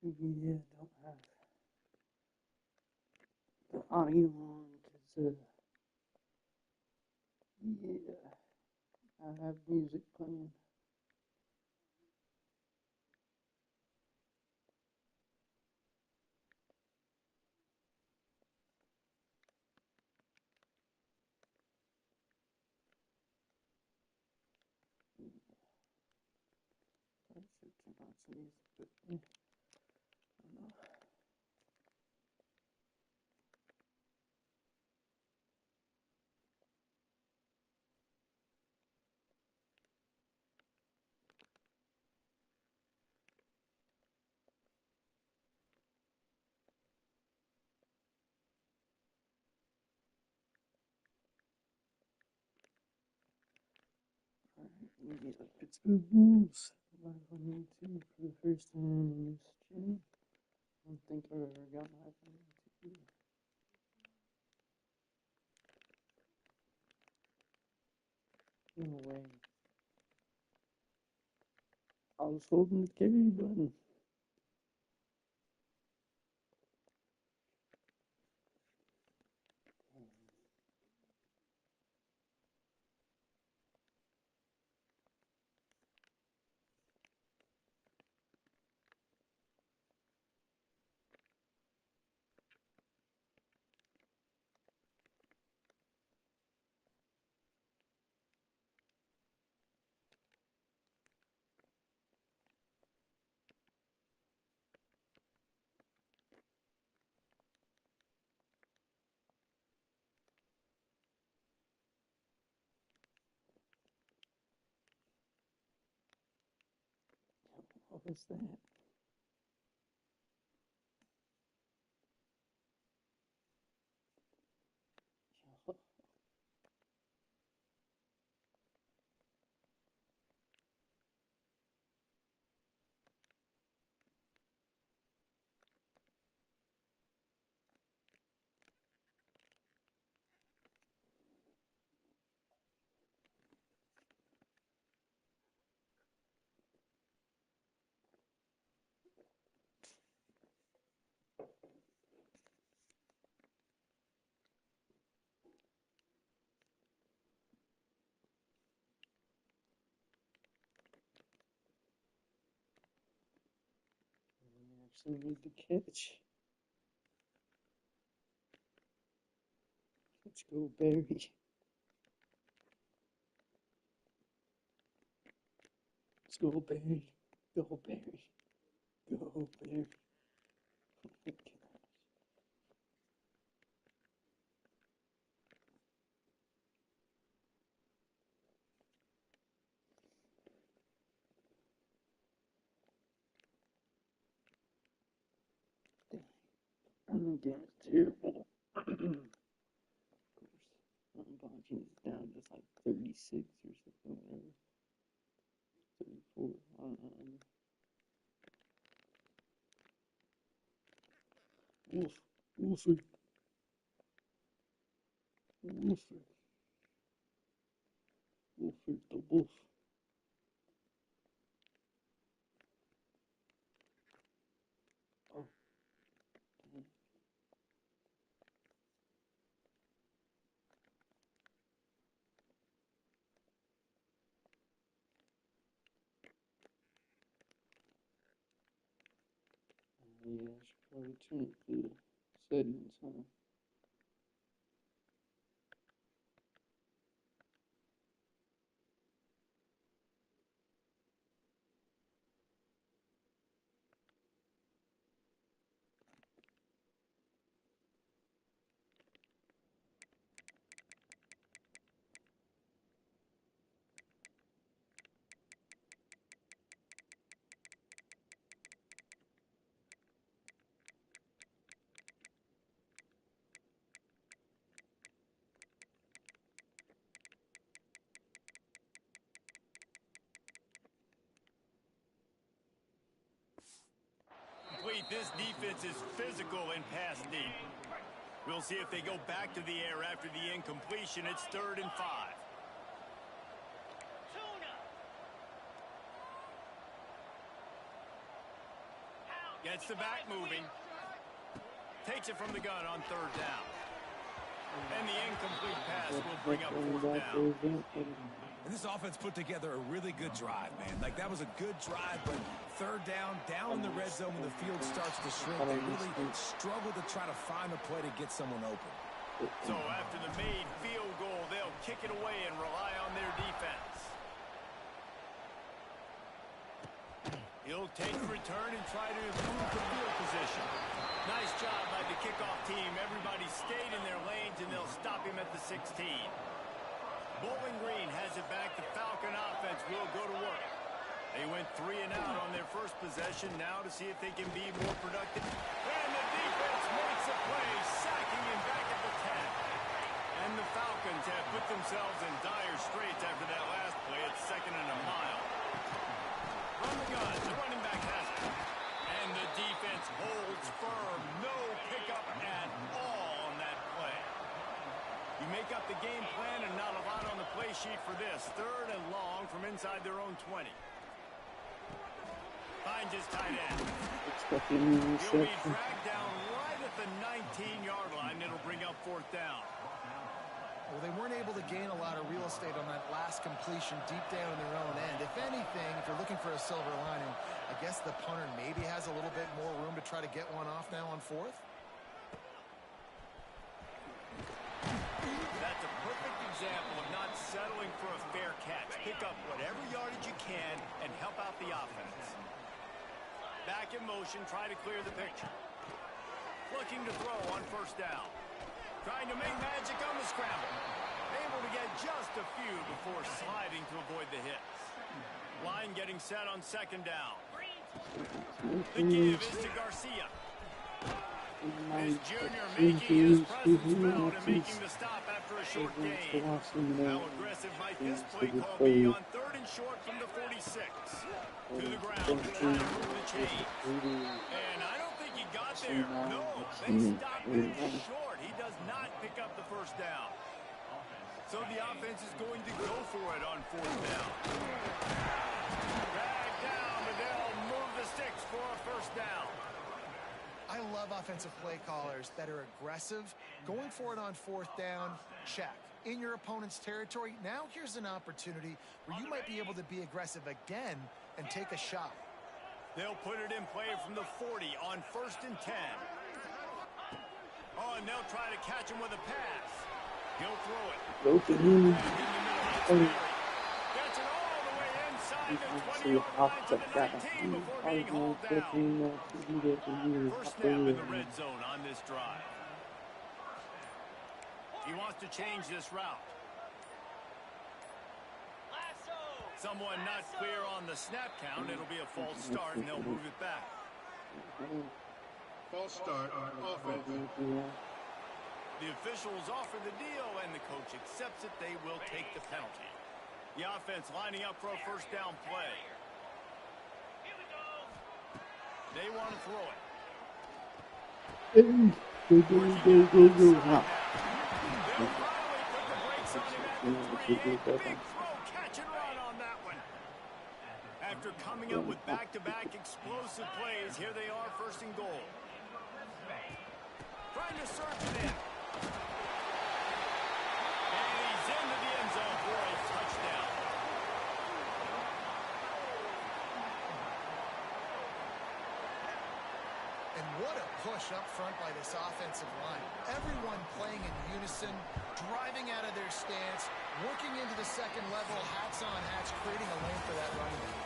Yeah, don't have the audio on because, yeah, I have music playing. I should turn on some music, but yeah, I don't know. Alright, maybe like Pittsburgh Wolves live on YouTube for the first time on this channel. I don't think I've ever gone live on YouTube. No way. I was holding the carry button. What was that? I actually need to catch. Let's go, Barry. Let's go, Barry. Go, Barry. Go, Barry. Oh my gosh. Running game is terrible. Of course, Bonking is down just like 36 or something, whatever. 34. I don't know. Wolf. Wolfie. Wolfie. Wolfie the wolf. Oh, dang. Yeah, I should probably turn up the settings, huh? This defense is physical and pass deep. We'll see if they go back to the air after the incompletion. It's 3rd and 5. Gets the back moving. Takes it from the gun on third down. And the incomplete pass will bring up fourth down. And this offense put together a really good drive, man. Like, that was a good drive, but third down in the red zone when the field starts to shrink, they really struggle to try to find a play to get someone open. So after the made field goal, they'll kick it away and rely on their defense. He'll take the return and try to improve the field position. Nice job by the kickoff team. Everybody stayed in their lanes, and they'll stop him at the 16. Bowling Green has it back. The Falcon offense will go to work. They went 3 and out on their first possession. Now to see if they can be more productive. And the defense makes a play, sacking him back at the 10. And the Falcons have put themselves in dire straits after that last play. It's 2nd and a mile. From the gun, the running back has it. And the defense holds firm. No pickup at all on that play. You make up the game plan and not a lot on the play sheet for this. 3rd and long from inside their own 20. Finds his tight end. He'll be dragged down right at the 19-yard line. It'll bring up 4th down. Well, they weren't able to gain a lot of real estate on that last completion deep down in their own end. If anything, if you're looking for a silver lining, I guess the punter maybe has a little bit more room to try to get one off now on 4th. That's a perfect example of not settling for a fair catch. Pick up whatever yardage you can and help out the offense. Back in motion, try to clear the picture. Looking to throw on 1st down. Trying to make magic on the scramble. Able to get just a few before sliding to avoid the hits. Line getting set on 2nd down. The give is to Garcia. This junior making his presence felt and making the stop after a short gain. How aggressive might this play call be on 3rd and short from the 46? To the ground to try to move the chain. And I don't think he got there. No, they stopped him short. He does not pick up the 1st down. So the offense is going to go for it on 4th down. Drag down, but they'll move the sticks for a 1st down. I love offensive play callers that are aggressive. Going for it on 4th down, check. In your opponent's territory, now here's an opportunity where you might be able to be aggressive again and take a shot. They'll put it in play from the 40 on 1st and 10. Oh, and they'll try to catch him with a pass. He'll throw it. Gets it all the way inside the 20-yard line to the 19 before being hauled down. 1st snap in the red zone on this drive. He wants to change this route. Someone not clear on the snap count. It'll be a false start, and they'll move it back. False start on offense. The officials offer the deal, and the coach accepts it. They will take the penalty. The offense lining up for a 1st down play. They want to throw it. They'll finally put the brakes on him at the 3. Big throw, catch and run on that one. After coming up with back-to-back explosive plays, here they are, 1st and goal. Trying to surge it in. And he's into the end zone for a touchdown. And what a push up front by this offensive line. Everyone playing in unison, driving out of their stance, working into the 2nd level, hats on hats, creating a lane for that running back.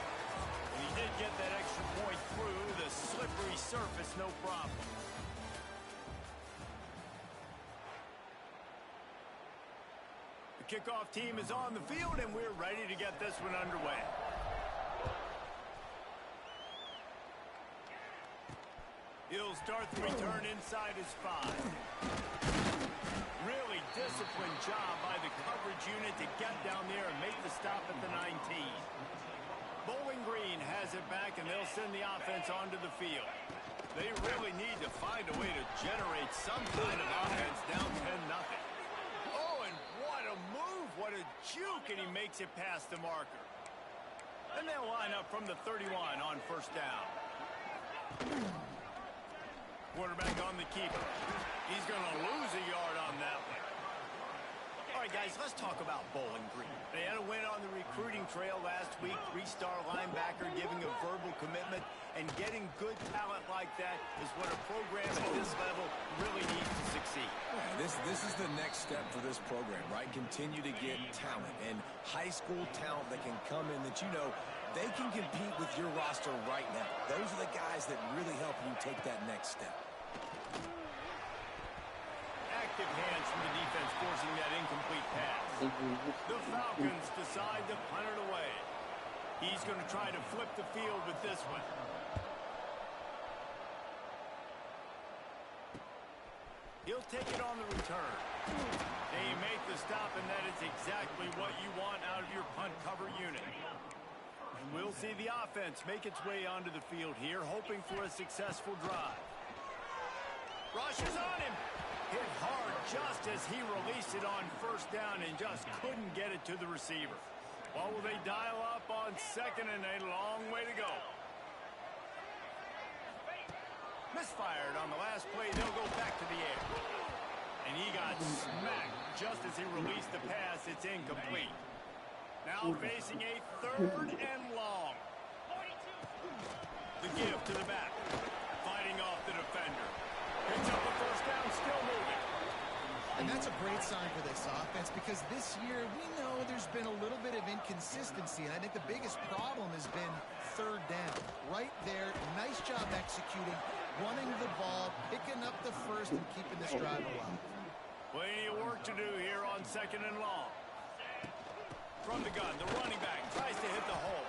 And he did get that extra point through the slippery surface, no problem. The kickoff team is on the field, and we're ready to get this one underway. He'll start the return inside his 5. Really disciplined job by the coverage unit to get down there and make the stop at the 19. Bowling Green has it back, and they'll send the offense onto the field. They really need to find a way to generate some kind of offense down 10-0. Oh, and what a move, what a juke, and he makes it past the marker. And they'll line up from the 31 on 1st down. keeper. He's going to lose a yard on that one. All right, guys, let's talk about Bowling Green. They had a win on the recruiting trail last week. 3-star linebacker giving a verbal commitment, and getting good talent like that is what a program at this level really needs to succeed. Yeah, this is the next step for this program, right? Continue to get talent and high school talent that can come in that they can compete with your roster right now. Those are the guys that really help you take that next step. Active hands from the defense forcing that incomplete pass. The Falcons decide to punt it away. He's going to try to flip the field with this one. He'll take it on the return. They make the stop, and that is exactly what you want out of your punt cover unit. And we'll see the offense make its way onto the field here, hoping for a successful drive. Rushes on him. Hit hard just as he released it on first down and just couldn't get it to the receiver. Well, will they dial up on second and a long way to go? Misfired on the last play. They'll go back to the air. And he got smacked just as he released the pass. It's incomplete. Now facing a 3rd and long. The give to the back. Fighting off the defender. Picks up the first down, still moving. And that's a great sign for this offense because this year we know there's been a little bit of inconsistency, and I think the biggest problem has been 3rd down. Right there, nice job executing, running the ball, picking up the first, and keeping this drive alive. Plenty of work to do here on 2nd and long. From the gun, the running back tries to hit the hole.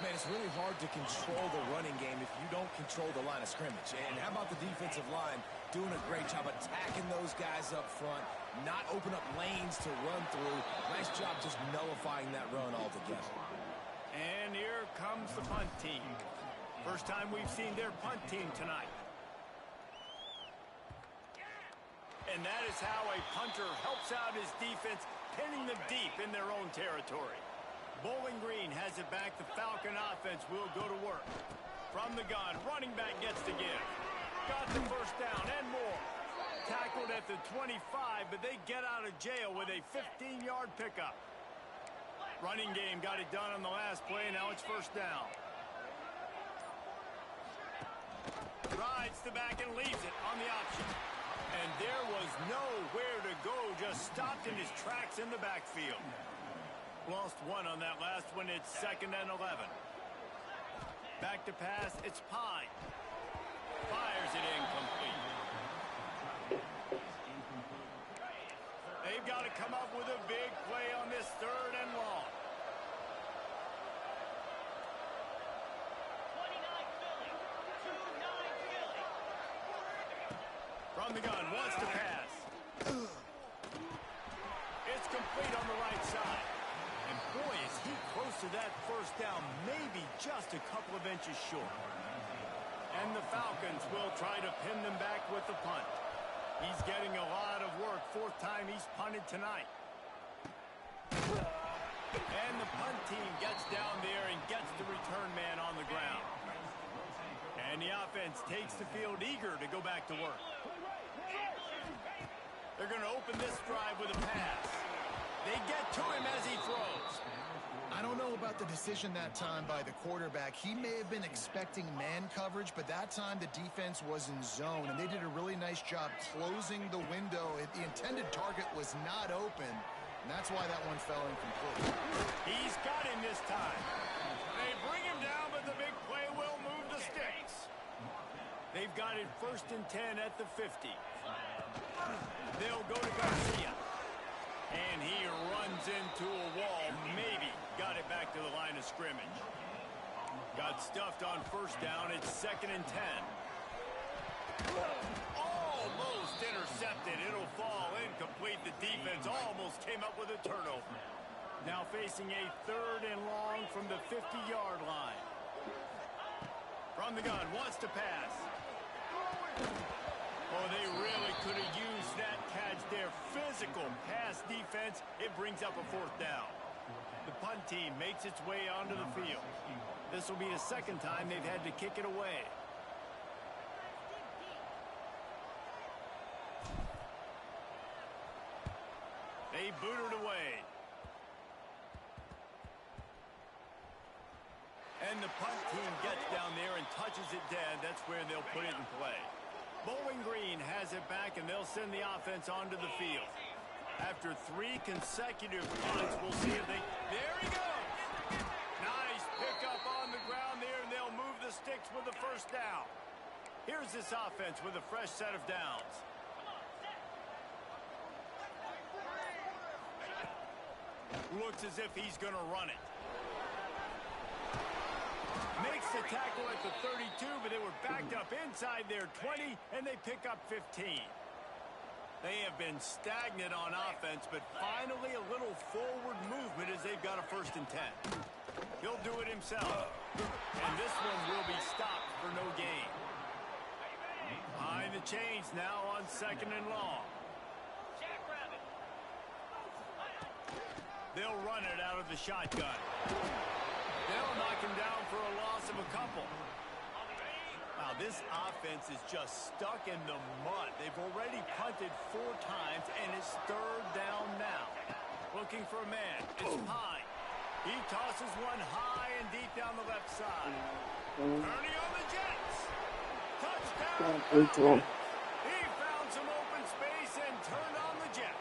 Man, it's really hard to control the running game if you don't control the line of scrimmage. And how about the defensive line doing a great job attacking those guys up front, not open up lanes to run through. Nice job just nullifying that run altogether. And here comes the punt team. First time we've seen their punt team tonight. And that is how a punter helps out his defense, pinning them deep in their own territory. Bowling Green has it back. The Falcon offense will go to work. From the gun, running back gets the give. Got the first down and more. Tackled at the 25, but they get out of jail with a 15-yard pickup. Running game got it done on the last play. Now it's first down. Rides the back and leaves it on the option. And there was nowhere to go. Just stopped in his tracks in the backfield. Lost one on that last one. It's 2nd and 11. Back to pass. It's Pine. Fires it incomplete. They've got to come up with a big play on this 3rd and long. From the gun, wants to pass. It's complete on the right side. And boy, is he close to that first down, maybe just a couple of inches short. And the Falcons will try to pin them back with the punt. He's getting a lot of work. 4th time he's punted tonight. And the punt team gets down there and gets the return man on the ground. And the offense takes the field eager to go back to work. They're going to open this drive with a pass. They get to him as he throws. I don't know about the decision that time by the quarterback. He may have been expecting man coverage, but that time the defense was in zone, and they did a really nice job closing the window. The intended target was not open, and that's why that one fell incomplete. He's got him this time. They bring him down, but the big play will move the sticks. They've got it 1st and 10 at the 50. They'll go to Garcia. And he runs into a wall. Maybe got it back to the line of scrimmage. Got stuffed on first down. It's 2nd and 10. Almost intercepted. It'll fall incomplete. The defense almost came up with a turnover. Now facing a 3rd and long from the 50-yard line. From the gun, wants to pass. Oh, they really could have used that catch there. Physical pass defense. It brings up a 4th down. The punt team makes its way onto the field. This will be the 2nd time they've had to kick it away. They boot it away. And the punt team gets down there and touches it dead. That's where they'll put it in play. Bowling Green has it back, and they'll send the offense onto the field. After 3 consecutive punts, we'll see if they... There he goes! Nice pickup on the ground there, and they'll move the sticks with the first down. Here's this offense with a fresh set of downs. Looks as if he's going to run it. Makes the tackle at the 32, but they were backed up inside their 20, and they pick up 15. They have been stagnant on offense, but finally a little forward movement as they've got a 1st and 10. He'll do it himself. And this one will be stopped for no gain. Behind the chains now on 2nd and long. They'll run it out of the shotgun. They'll knock him down for a loss of a couple. Wow, this offense is just stuck in the mud. They've already punted 4 times, and it's 3rd down now. Looking for a man. It's Pine. He tosses one high and deep down the left side. Turning on the Jets. Touchdown. He found some open space and turned on the Jets.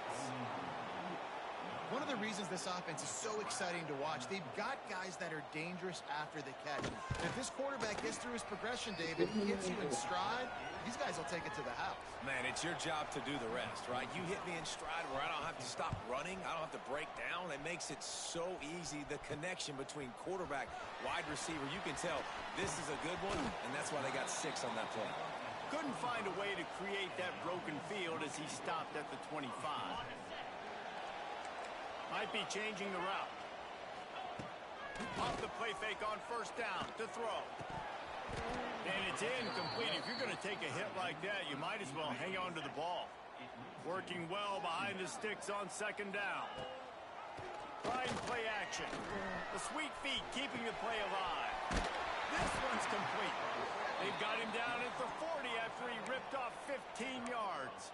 One of the reasons this offense is so exciting to watch, they've got guys that are dangerous after the catch. And if this quarterback gets through his progression, David, he hits you in stride, these guys will take it to the house. Man, it's your job to do the rest, right? You hit me in stride where I don't have to stop running. I don't have to break down. It makes it so easy. The connection between quarterback, wide receiver, you can tell this is a good one, and that's why they got 6 on that play. Couldn't find a way to create that broken field as he stopped at the 25. Might be changing the route. Off the play fake on 1st down to throw. And it's incomplete. If you're going to take a hit like that, you might as well hang on to the ball. Working well behind the sticks on 2nd down. Trying play action. The sweet feet keeping the play alive. This one's complete. They've got him down at the 40 after he ripped off 15 yards.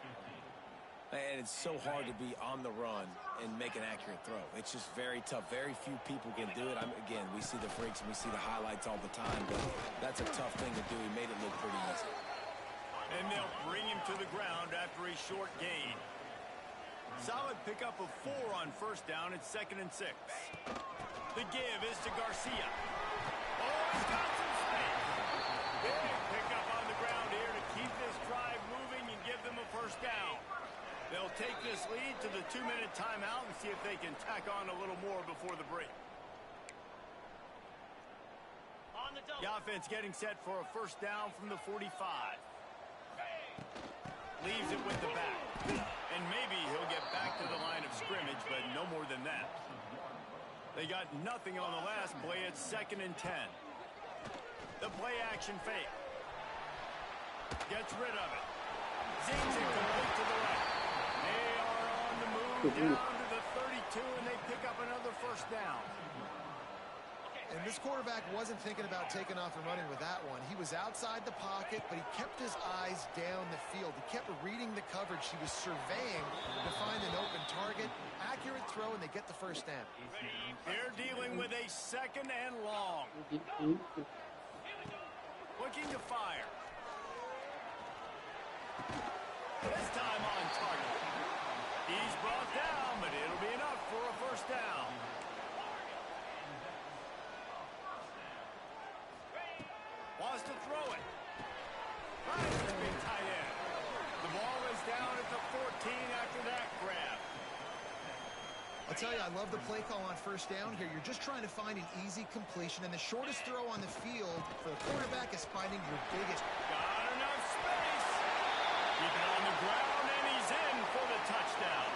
And it's so hard to be on the run and make an accurate throw. It's just very tough. Very few people can do it. Again, we see the freaks and we see the highlights all the time, but that's a tough thing to do. He made it look pretty easy. And they'll bring him to the ground after a short gain. Solid pickup of 4 on 1st down. It's 2nd and 6. The give is to Garcia. Oh, he's got some space. Big pickup on the ground here to keep this drive moving and give them a 1st down. They'll take this lead to the 2-minute timeout and see if they can tack on a little more before the break. The offense getting set for a 1st down from the 45. Leaves it with the back. And maybe he'll get back to the line of scrimmage, but no more than that. They got nothing on the last play. It's 2nd and 10. The play action fake. Gets rid of it. Zings it complete to the right. They are on the move down to the 32, and they pick up another 1st down. And this quarterback wasn't thinking about taking off and running with that one. He was outside the pocket, but he kept his eyes down the field. He kept reading the coverage. He was surveying to find an open target. Accurate throw, and they get the 1st down. They're dealing with a 2nd and long. Looking to fire. This time on target. He's brought down, but it'll be enough for a 1st down. Wants to throw it. Finds the big tight end. The ball is down at the 14 after that grab. I'll tell you, I love the play call on 1st down here. You're just trying to find an easy completion, and the shortest throw on the field for the quarterback is finding your biggest. Got enough space. Keep it on the ground, and he's in for the touchdown.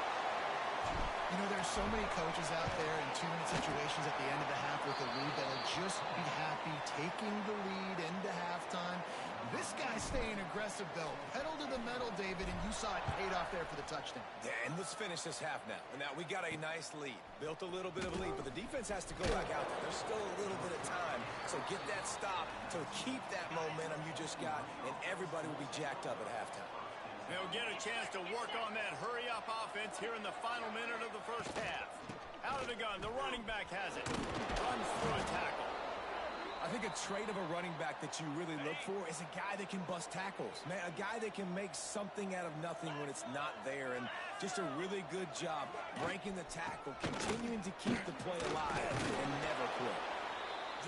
You know, there's so many coaches out there in 2-minute situations at the end of the half with a lead that'll just be happy taking the lead into halftime. This guy's staying aggressive, though. Pedal to the metal, David, and you saw it paid off there for the touchdown. Yeah, and let's finish this half now. And now we got a nice lead. Built a little bit of a lead, but the defense has to go back out there. There's still a little bit of time. So get that stop to keep that momentum you just got, and everybody will be jacked up at halftime. They'll get a chance to work on that hurry-up offense here in the final minute of the first half. Out of the gun, the running back has it. Runs through a tackle. I think a trait of a running back that you really look for is a guy that can bust tackles. Man, a guy that can make something out of nothing when it's not there. And just a really good job breaking the tackle, continuing to keep the play alive, and never quit.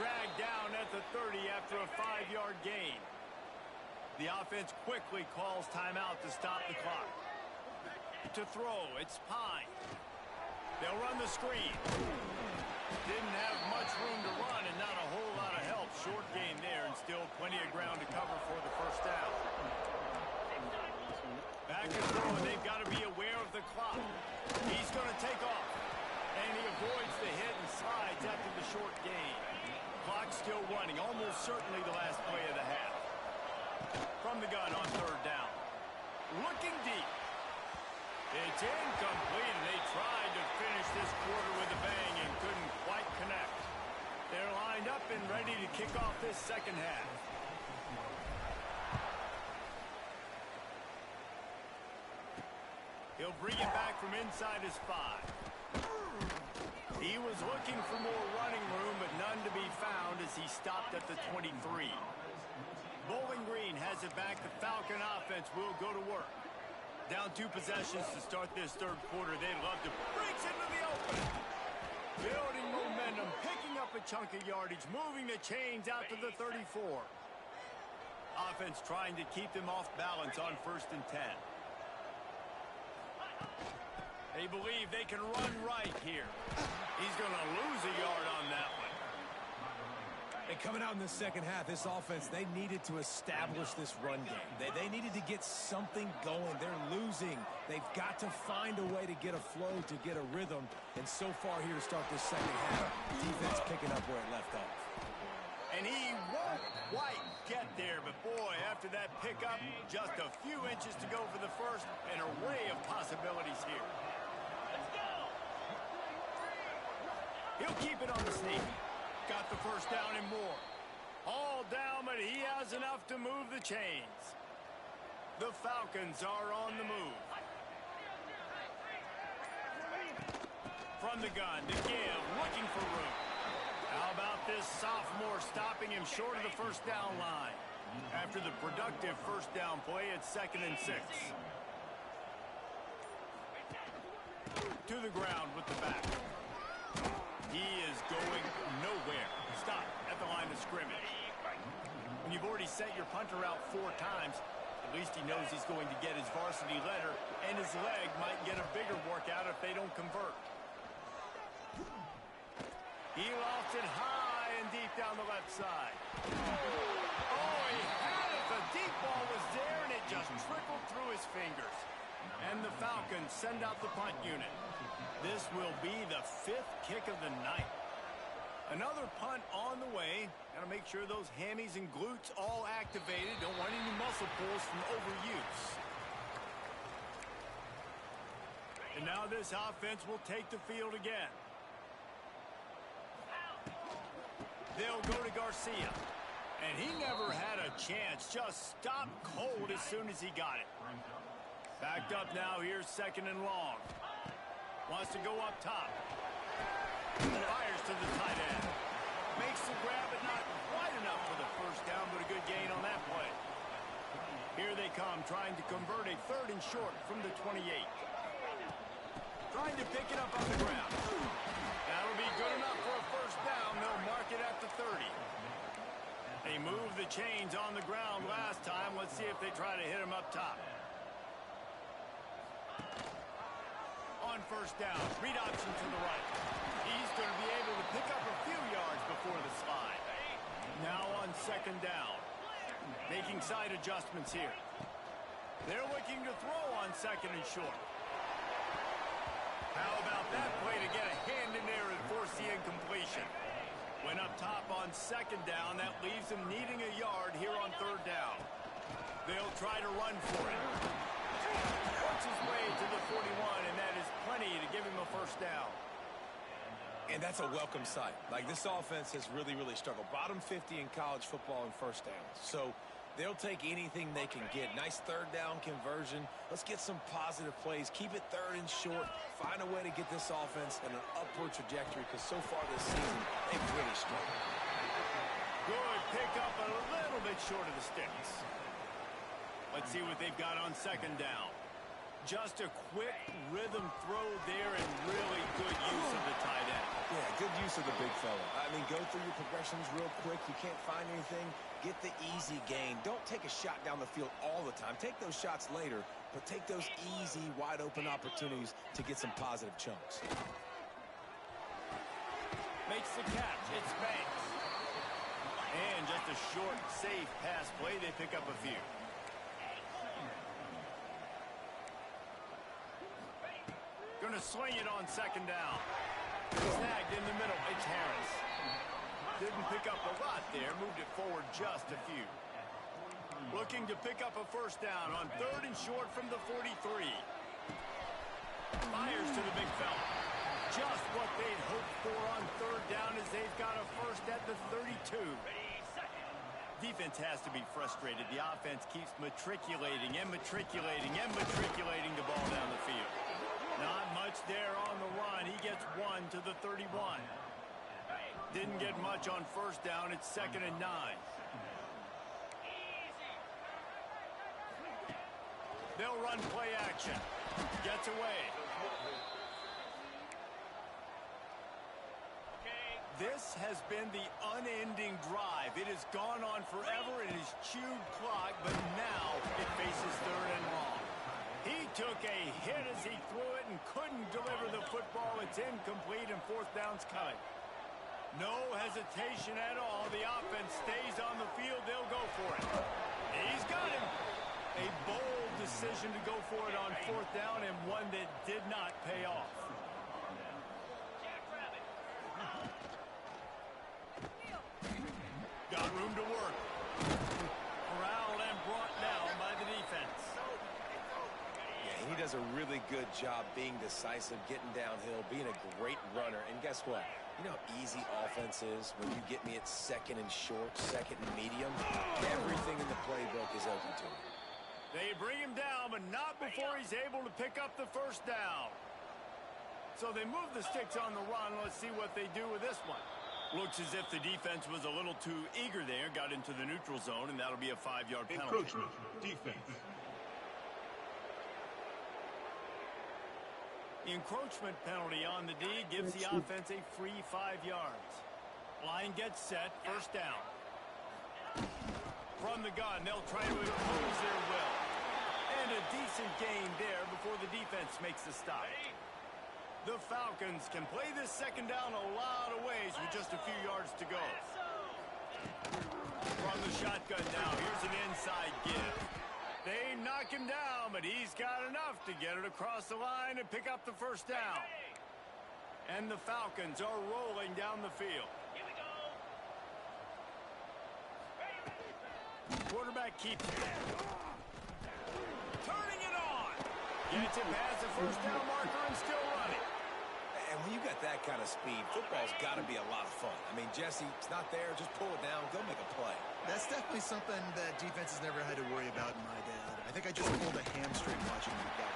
Dragged down at the 30 after a 5-yard gain. The offense quickly calls timeout to stop the clock. To throw, it's Pine. They'll run the screen. Didn't have much room to run and not a whole lot of help. Short gain there and still plenty of ground to cover for the first down. Back and throw, and they've got to be aware of the clock. He's going to take off. And he avoids the hit and slides after the short gain. Clock still running, almost certainly the last play of the half. From the gun on third down. Looking deep. It's incomplete, and they tried to finish this quarter with a bang and couldn't quite connect. They're lined up and ready to kick off this second half. He'll bring it back from inside his 5. He was looking for more running room, but none to be found as he stopped at the 23. Bowling Green has it back. The Falcon offense will go to work. Down 2 possessions to start this third quarter. They'd love to breaks into the open. Building momentum, picking up a chunk of yardage, moving the chains out to the 34. Offense trying to keep them off balance on 1st and 10. They believe they can run right here. He's going to lose a yard on that one. And coming out in the second half, this offense, they needed to establish this run game. They needed to get something going. They're losing. They've got to find a way to get a flow, to get a rhythm. And so far here to start this second half, defense picking up where it left off. And he won't quite get there, but boy, after that pickup, just a few inches to go for the first, and an array of possibilities here. He'll keep it on the sneak. Got the first down and more. All down, but he has enough to move the chains. The Falcons are on the move. From the gun, to give, looking for room. How about this sophomore stopping him short of the first down line? After the productive first down play, it's 2nd and 6. To the ground with the back. He is going nowhere. Stop at the line of scrimmage. When you've already sent your punter out 4 times, at least he knows he's going to get his varsity letter, and his leg might get a bigger workout if they don't convert. He lofts it high and deep down the left side. Oh, he had it. The deep ball was there, and it just trickled through his fingers. And the Falcons send out the punt unit. This will be the 5th kick of the night. Another punt on the way. Got to make sure those hammies and glutes all activated. Don't want any muscle pulls from overuse. And now this offense will take the field again. They'll go to Garcia. And he never had a chance. Just stopped cold as soon as he got it. Backed up now. Here's 2nd and long. Wants to go up top. Fires to the tight end. Makes the grab, but not quite enough for the first down, but a good gain on that play. Here they come, trying to convert a 3rd and short from the 28. Trying to pick it up on the ground. That'll be good enough for a first down. They'll mark it at the 30. They moved the chains on the ground last time. Let's see if they try to hit him up top. On first down, read option to the right. He's going to be able to pick up a few yards before the slide. Now on 2nd down. Making side adjustments here. They're looking to throw on 2nd and short. How about that play to get a hand in there and force the incompletion? Went up top on 2nd down. That leaves him needing a yard here on 3rd down. They'll try to run for it. Works his way to the 41, and that is plenty to give him a first down. And that's a welcome sight. Like, this offense has really, really struggled. Bottom 50 in college football in first downs. So They'll take anything they can get. Nice third down conversion. Let's get some positive plays. Keep it third and short. Find a way to get this offense in an upward trajectory because so far this season, they've really struggled. Good pickup, a little bit short of the sticks. Let's see what they've got on second down. Just a quick rhythm throw there and really good use of the tight end. Yeah, good use of the big fella. I mean, go through your progressions real quick. You can't find anything. Get the easy gain. Don't take a shot down the field all the time. Take those shots later, but take those easy, wide-open opportunities to get some positive chunks. Makes the catch. It's Banks. And just a short, safe pass play. They pick up a few. Going to swing it on second down. Snagged in the middle. It's Harris. Didn't pick up a lot there. Moved it forward just a few. Looking to pick up a first down on third and short from the 43. Fires to the big fella. Just what they'd hoped for on third down as they've got a first at the 32. Defense has to be frustrated. The offense keeps matriculating and matriculating and matriculating the ball down the field. Not much there on the run. He gets one to the 31. Didn't get much on first down. It's 2nd and 9. They'll run play action. Gets away. This has been the unending drive. It has gone on forever. It has chewed clock, but now it faces third and long. He took a hit as he threw it and couldn't deliver the football. It's incomplete and fourth down's coming. No hesitation at all. The offense stays on the field. They'll go for it. He's got him. A bold decision to go for it on fourth down and one that did not pay off. Got room to work. Corralled and brought down by the defense. He does a really good job being decisive, getting downhill, being a great runner. And guess what? You know how easy offense is when you get me at second and short, second and medium? Everything in the playbook is open to him. They bring him down, but not before he's able to pick up the first down. So they move the sticks on the run. Let's see what they do with this one. Looks as if the defense was a little too eager there, got into the neutral zone, and that'll be a 5-yard penalty. Encroachment, defense. Encroachment penalty on the D gives the offense a free 5 yards. Line gets set, first down. From the gun, they'll try to impose their will. And a decent gain there before the defense makes the stop. The Falcons can play this second down a lot of ways with just a few yards to go. From the shotgun now, here's an inside give. They knock him down, but he's got enough to get it across the line and pick up the first down. And the Falcons are rolling down the field. Quarterback keeps it. Turning it on. Gets it past the first down marker and still running. And when you got that kind of speed, football's got to be a lot of fun. I mean, Jesse, it's not there. Just pull it down. Go make a play. That's definitely something that defense has never had to worry about in my day. I think I just pulled a hamstring watching that guy.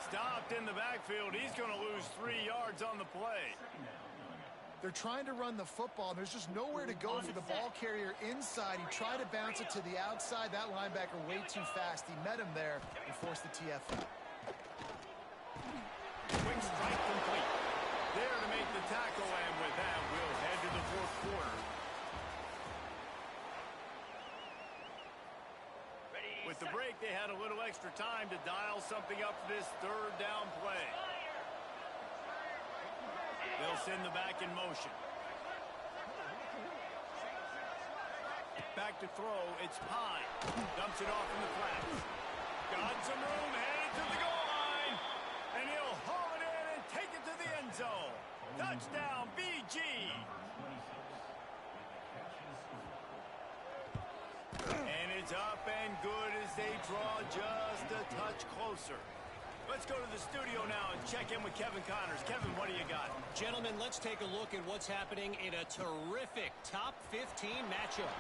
Stopped in the backfield. He's going to lose 3 yards on the play. They're trying to run the football. There's just nowhere to go for the ball carrier inside. He tried to bounce it to the outside. That linebacker way too fast. He met him there and forced the TFL. Quick strike complete. There to make the tackle, and with that, we'll head to the fourth quarter. With the break, they had a little extra time to dial something up for this third down play. They'll send the back in motion. Back to throw, it's Pine. Dumps it off in the flats. Got some room, headed to the goal line. And he'll haul it in and take it to the end zone. Touchdown, BG. And it's up and good as they draw just a touch closer. Let's go to the studio now and check in with Kevin Connors. Kevin, what do you got? Gentlemen, let's take a look at what's happening in a terrific top 15 matchup.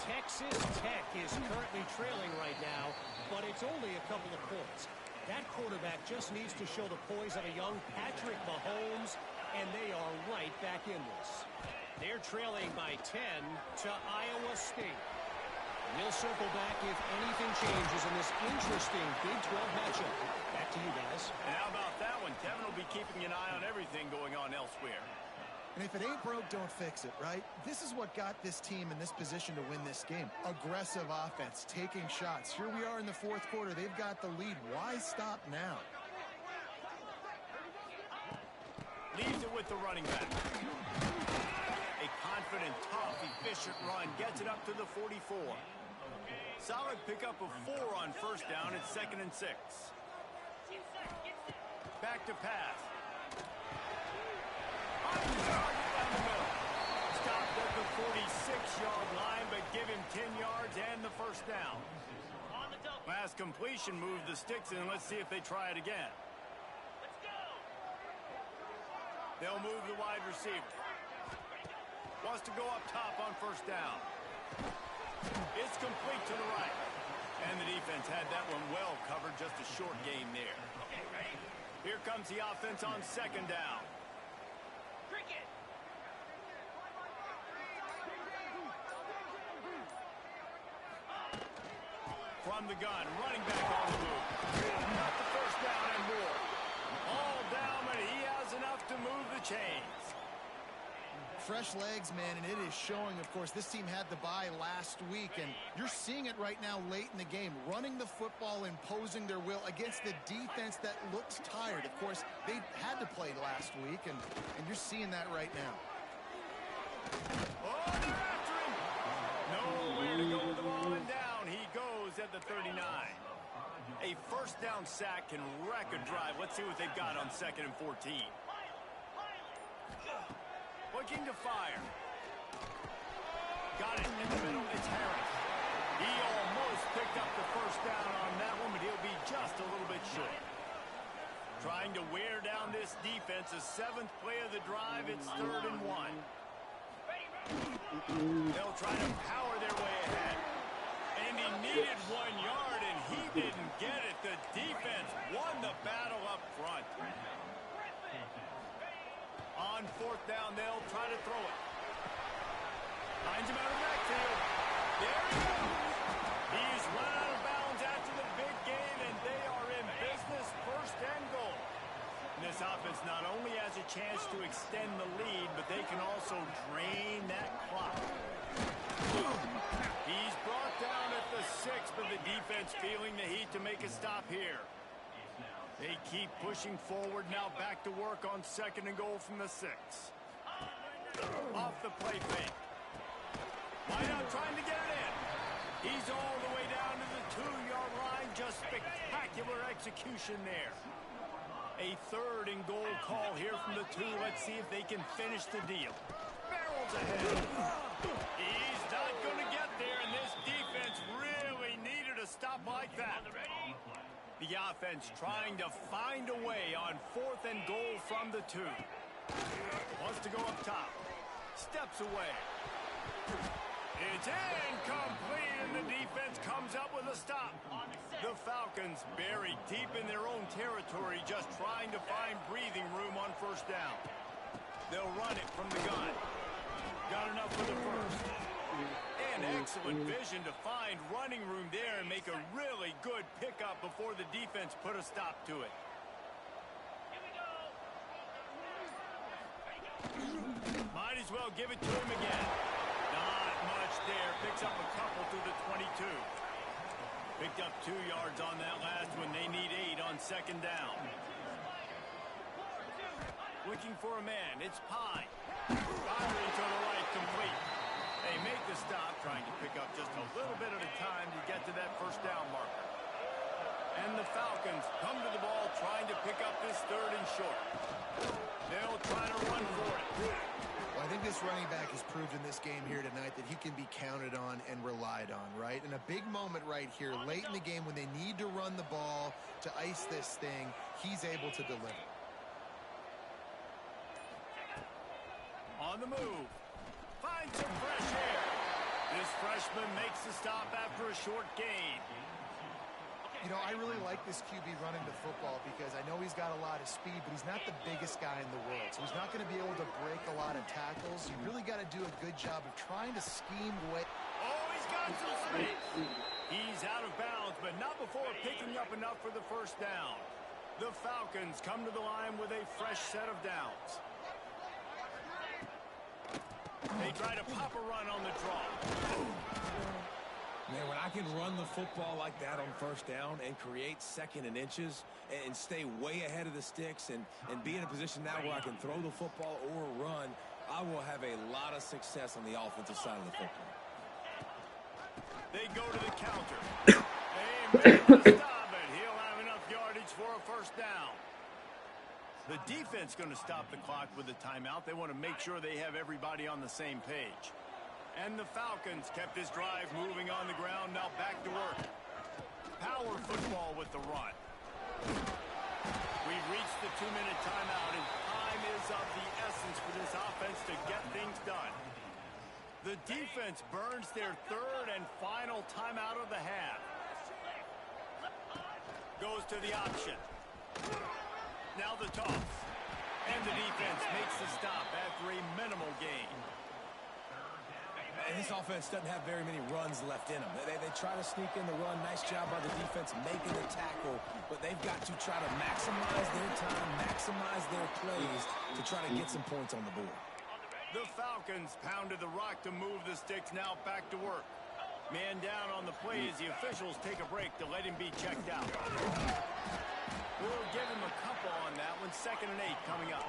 Texas Tech is currently trailing right now, but it's only a couple of points. That quarterback just needs to show the poise of a young Patrick Mahomes, and they are right back in this. They're trailing by 10 to Iowa State. We'll circle back if anything changes in this interesting Big 12 matchup. Back to you guys. And how about that one? Kevin will be keeping an eye on everything going on elsewhere. And if it ain't broke, don't fix it, right? This is what got this team in this position to win this game. Aggressive offense, taking shots. Here we are in the fourth quarter. They've got the lead. Why stop now? Leaves it with the running back. A confident, tough, efficient run gets it up to the 44. Solid pickup of 4 on first down. It's 2nd and 6. Back to pass. Stopped at the 46-yard line, but give him 10 yards and the first down. Last completion moved the sticks in. Let's see if they try it again. They'll move the wide receiver. Wants to go up top on first down. It's complete to the right. And the defense had that one well covered. Just a short gain there. Here comes the offense on 2nd down. From the gun, running back on the move. Got the first down and more. All down, but he has enough to move the chains. Fresh legs, man, and it is showing. Of course, this team had the bye last week, and you're seeing it right now late in the game. Running the football, imposing their will against the defense that looked tired. Of course, they had to play last week, and you're seeing that right now. Oh, they're after him. Nowhere to go with the ball, and down he goes at the 39. A first down sack can wreck a drive. Let's see what they've got on 2nd and 14. Looking to fire. Got it in the middle. It's Harris. He almost picked up the first down on that one, but he'll be just a little bit short. Trying to wear down this defense. The 7th play of the drive. It's 3rd and 1. They'll try to power their way ahead. And he needed 1 yard, and he didn't get it. The defense won the battle up front. On 4th down, they'll try to throw it. Finds him out of the backfield. There he goes. He's run out of bounds after the big game, and they are in business, 1st and goal. And this offense not only has a chance to extend the lead, but they can also drain that clock. He's brought down at the 6, but the defense feeling the heat to make a stop here. They keep pushing forward, now back to work on 2nd and goal from the 6. Off the play fake. Wide out trying to get it in. He's all the way down to the 2-yard line. Just spectacular execution there. A 3rd and goal call here from the 2. Let's see if they can finish the deal. Barrels ahead. He's not going to get there, and this defense really needed a stop like that. The offense trying to find a way on 4th and goal from the 2. Wants to go up top. Steps away. It's incomplete, and the defense comes up with a stop. The Falcons buried deep in their own territory, just trying to find breathing room on 1st down. They'll run it from the gun. Got enough for the 1st. And excellent vision to find running room there and make a really good pickup before the defense put a stop to it. Might as well give it to him again. Not much there. Picks up a couple to the 22. Picked up 2 yards on that last one. They need 8 on 2nd down. Looking for a man. It's Pye. Boundary to the right, complete. They make the stop, trying to pick up just a little bit at a time to get to that 1st down marker. And the Falcons come to the ball, trying to pick up this 3rd and short. They'll try to run for it. Well, I think this running back has proved in this game here tonight that he can be counted on and relied on, right? And a big moment right here, late in the game when they need to run the ball to ice this thing, he's able to deliver. On the move. Find some fresh air. This freshman makes the stop after a short gain. You know, I really like this QB running the football because I know he's got a lot of speed, but he's not the biggest guy in the world. So he's not going to be able to break a lot of tackles. You really got to do a good job of trying to scheme away. Oh, he's got some space. He's out of bounds, but not before picking up enough for the first down. The Falcons come to the line with a fresh set of downs. They try to pop a run on the draw. Man, when I can run the football like that on first down and create second and inches and stay way ahead of the sticks and be in a position now where I can throw the football or run, I will have a lot of success on the offensive side of the football. They go to the counter. They make the stop, and he'll have enough yardage for a first down. The defense going to stop the clock with a timeout. They want to make sure they have everybody on the same page. And the Falcons kept this drive moving on the ground. Now back to work. Power football with the run. We've reached the 2-minute timeout, and time is of the essence for this offense to get things done. The defense burns their third and final timeout of the half. Goes to the option. Now the toss. And the defense makes the stop after a minimal gain. And this offense doesn't have very many runs left in them. They try to sneak in the run. Nice job by the defense making the tackle. But they've got to try to maximize their time, maximize their plays to try to get some points on the board. The Falcons pounded the rock to move the sticks. Now back to work. Man down on the play as the officials take a break to let him be checked out. We'll give him a couple on that one. 2nd and 8 coming up.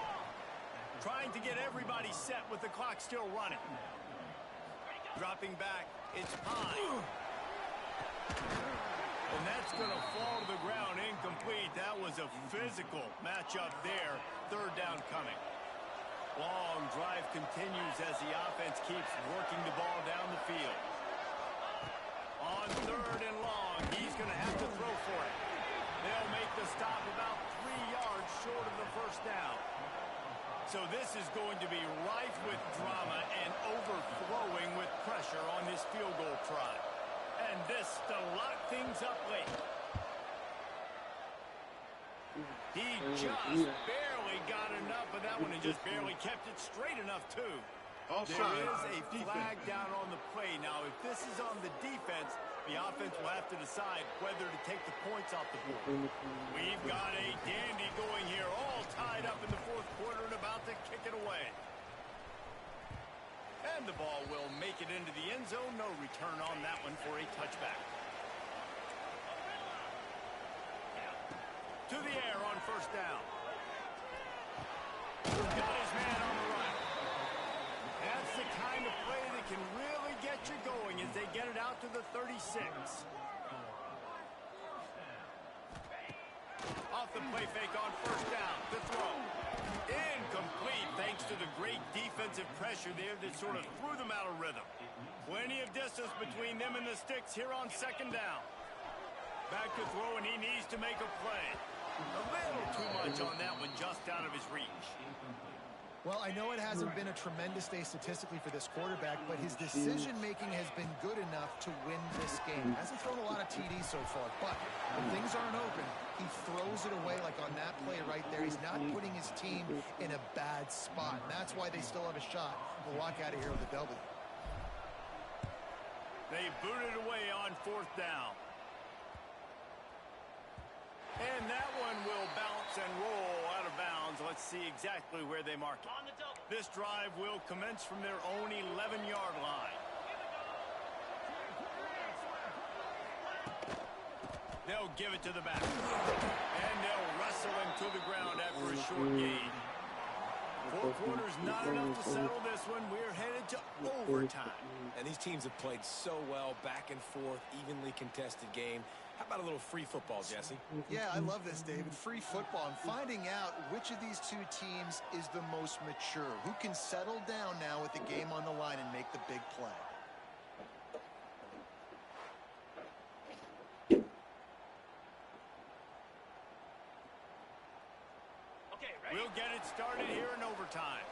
Trying to get everybody set with the clock still running. Dropping back, it's Pine. And that's going to fall to the ground incomplete. That was a physical matchup there. 3rd down coming. Long drive continues as the offense keeps working the ball down the field. On 3rd and long, he's going to have to throw for it. They'll make the stop about 3 yards short of the first down. So this is going to be rife with drama and overflowing with pressure on this field goal try. And this to lock things up late. He just barely got enough of that one and just barely kept it straight enough, too. There is a flag down on the play. Now, if this is on the defense, the offense will have to decide whether to take the points off the board. We've got a dandy going here, all tied up in the 4th quarter and about to kick it away. And the ball will make it into the end zone. No return on that one for a touchback. To the air on first down. Got his man on the run. That's the kind of play that can really get you going as they get it out to the 36. Off the play fake on first down. The throw. Incomplete thanks to the great defensive pressure there that sort of threw them out of rhythm. Plenty of distance between them and the sticks here on 2nd down. Back to throw, and he needs to make a play. A little too much on that one, just out of his reach. Well, I know it hasn't been a tremendous day statistically for this quarterback, but his decision-making has been good enough to win this game. Hasn't thrown a lot of TDs so far, but when things aren't open, he throws it away like on that play right there. He's not putting his team in a bad spot, and that's why they still have a shot to walk out of here with a W. They booted away on 4th down. And that one will bounce and roll out of bounds. Let's see exactly where they mark it. This drive will commence from their own 11-yard line. They'll give it to the back. And they'll wrestle him to the ground after a short gain. 4 quarters, not enough to settle this one. We're headed to overtime. And these teams have played so well, back and forth, evenly contested game. How about a little free football, Jesse? Yeah, I love this, David. Free football and finding out which of these 2 teams is the most mature. Who can settle down now with the game on the line and make the big play. We'll get it started here in overtime.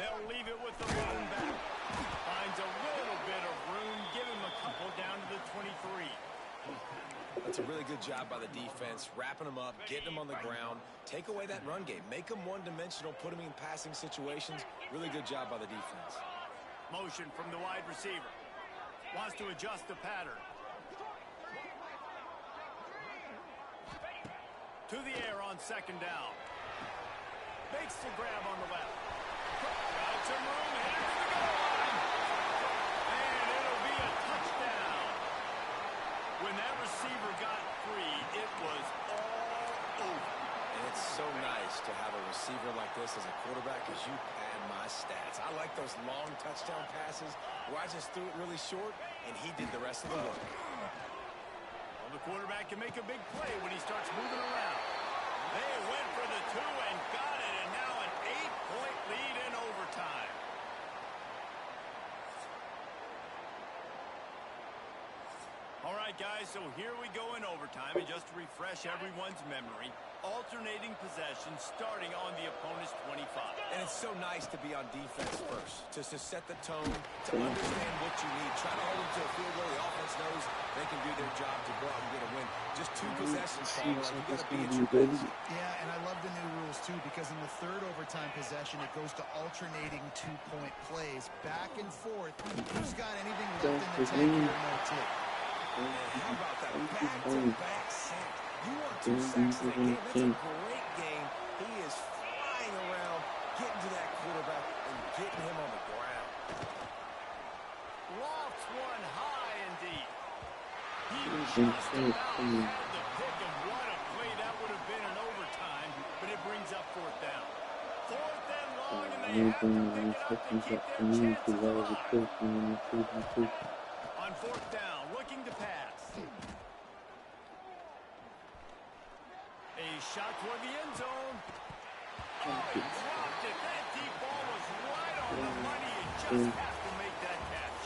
They'll leave it with the running back. Finds a little bit of room. Give him a couple down to the 23. That's a really good job by the defense, wrapping them up, getting them on the ground. Take away that run game. Make them one-dimensional, put them in passing situations. Really good job by the defense. Motion from the wide receiver. Wants to adjust the pattern. To the air on second down. Makes the grab on the left. Got some room here to the goal line. And it'll be a touchdown. When that receiver got free, it was all over. And it's so nice to have a receiver like this as a quarterback because you pad my stats. I like those long touchdown passes where I just threw it really short and he did the rest of the work. Well, the quarterback can make a big play when he starts moving around. They went for the 2 and got it, and now an 8-point lead in overtime. All right, guys, so here we go in overtime, and just to refresh everyone's memory, alternating possession starting on the opponent's 25. And it's so nice to be on defense first, just to set the tone, to understand what you need. Try to hold them to a field goal. The offense knows they can do their job to go out and get a win. Just 2 possessions, Paul. You got to be at your best. Yeah, and I love the new rules, too, because in the third overtime possession, it goes to alternating 2-point plays. Back and forth. Who's got anything left in the tank here? No take. And how about that back-to-back sack? You want 2 sacks in a game. That's a great game. He is flying around, getting to that quarterback and getting him on the ground. Lofts one high indeed. He just about had the pick, and what a play that would have been in overtime, but it brings up 4th down. 4th and long, and they have to pick it up to keep their chances alive. On 4th down, looking to pass. A shot toward the end zone. Oh, he dropped it. That deep ball was right on the money. You just have to make that catch.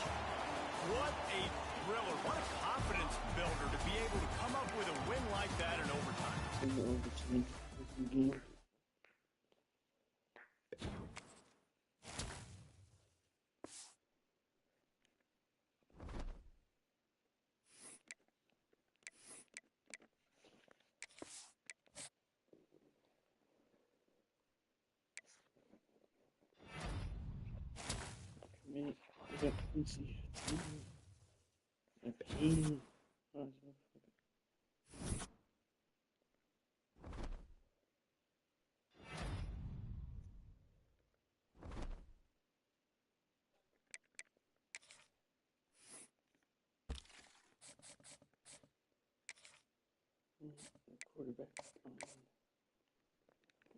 What a thriller. What a confidence builder to be able to come up with a win like that in overtime. My pain. The quarterback's gone.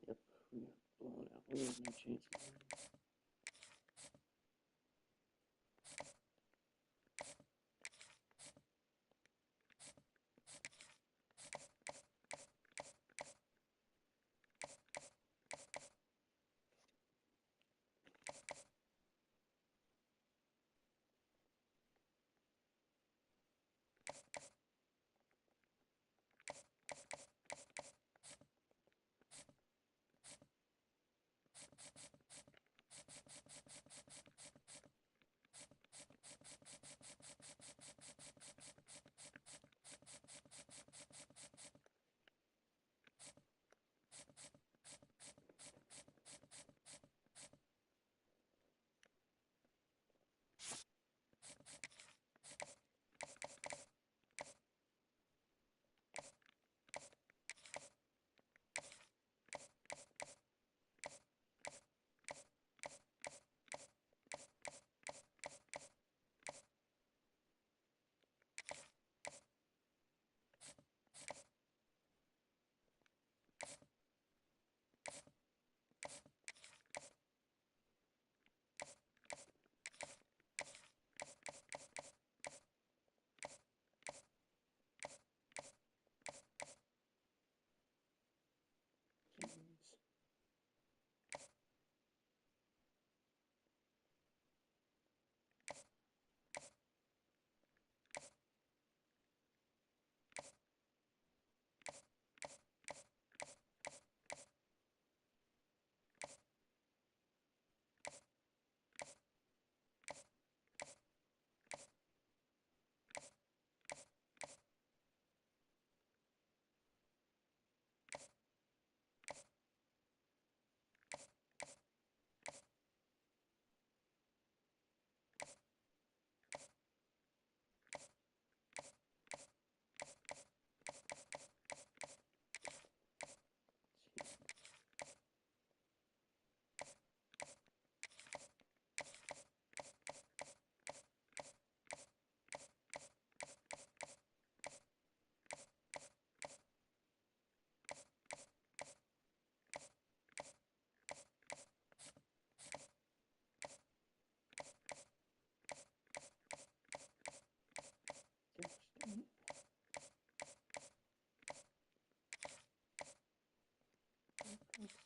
Yep, we got blown out. We have no chance of winning.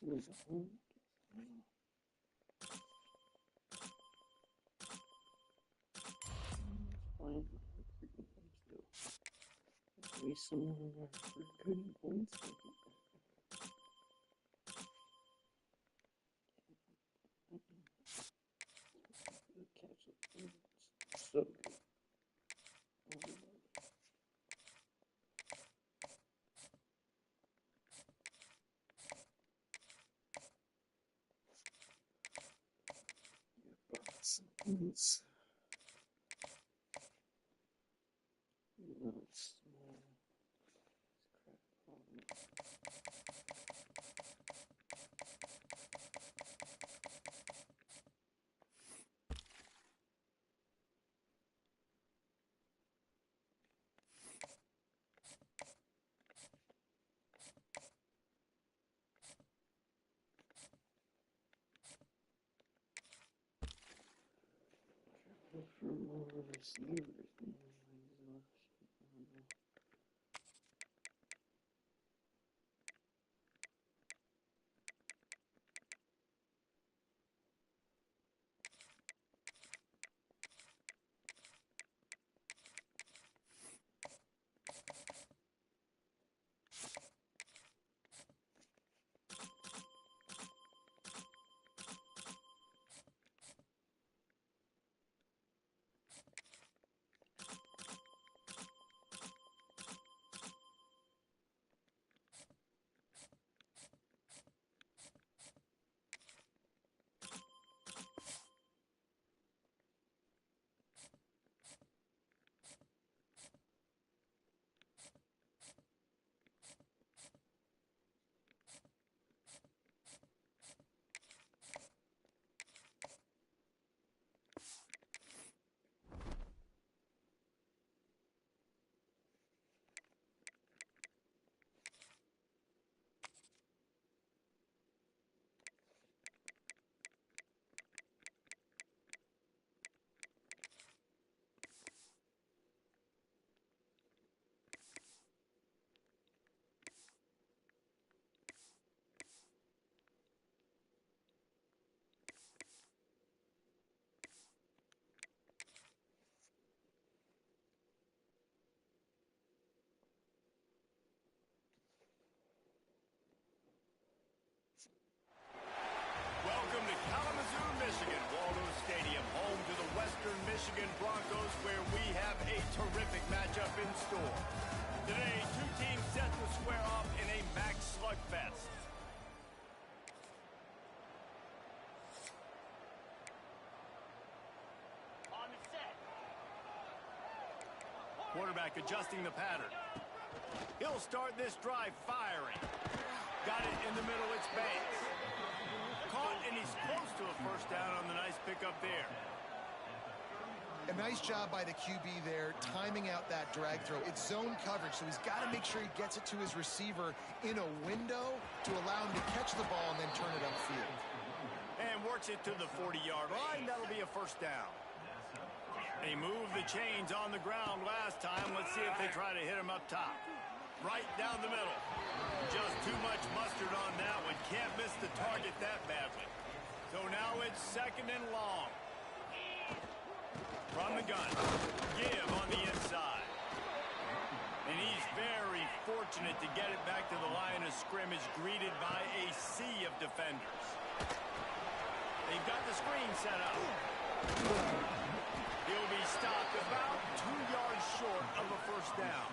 Was on. Fine. Waste some more for good points. Catch it. So good. Some points. No, it's small. Look for more receivers. Welcome to Kalamazoo, Michigan, Waldo Stadium, home to the Western Michigan Broncos, where we have a terrific matchup in store. Today, two teams set to square off in a max slugfest. On the set. Quarterback adjusting the pattern. He'll start this drive firing. Got it in the middle, it's Banks. Caught, and he's close to a first down on the nice pickup there. A nice job by the QB there, timing out that drag throw. It's zone coverage, so he's got to make sure he gets it to his receiver in a window to allow him to catch the ball and then turn it upfield. And works it to the 40-yard line. That'll be a first down. They moved the chains on the ground last time. Let's see if they try to hit him up top. Right down the middle. Just too much mustard on that one. Can't miss the target that badly. So now it's second and long. From the gun. Give on the inside. And he's very fortunate to get it back to the line of scrimmage, greeted by a sea of defenders. They've got the screen set up. He'll be stopped about 2 yards short of a first down.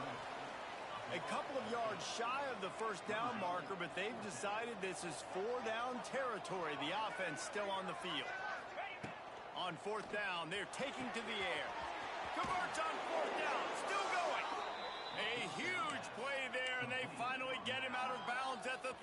A couple of yards shy of the first down marker, but they've decided this is 4-down territory. The offense still on the field. On fourth down, they're taking to the air. Converts on fourth down, still going. A huge play there, and they finally get him out of bounds at the...